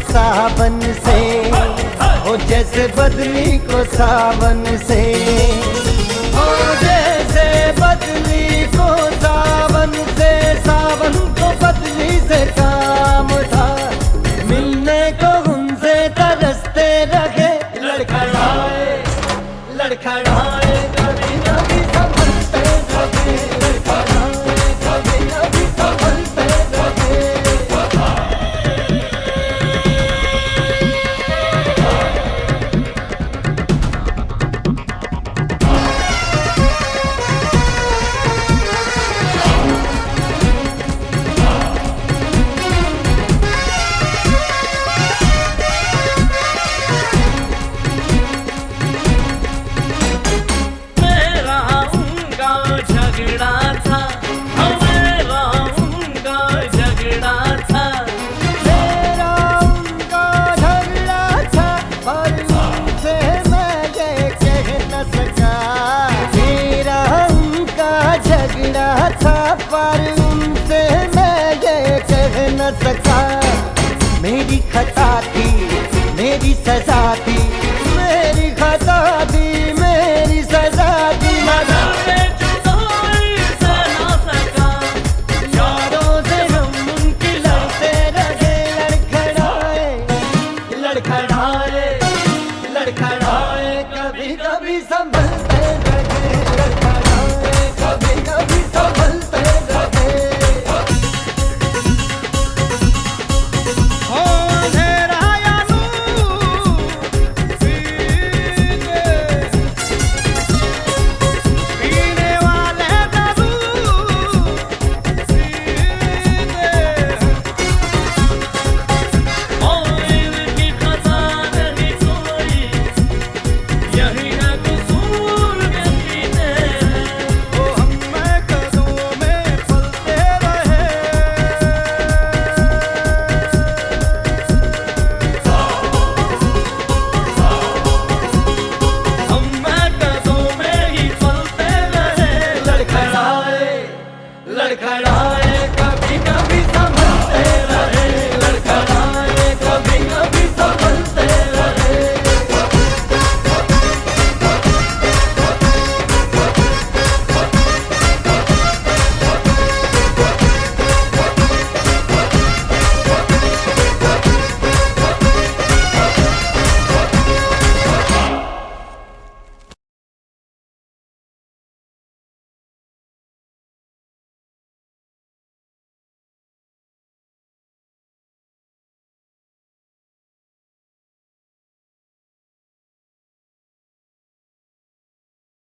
सावन से, ओ जैसे बदली को सावन से, ओ जैसे बदली को सावन से, सावन को बदली से काम था। मिलने को उनसे तरसते रहे, लड़खड़ाए लड़खड़ाए कभी कभी संभलते रहे, लड़खड़ाए कभी कभी संभलते रहे। पर उनसे मैं ये कह न सका, मेरी खता थी, मेरी सजा थी,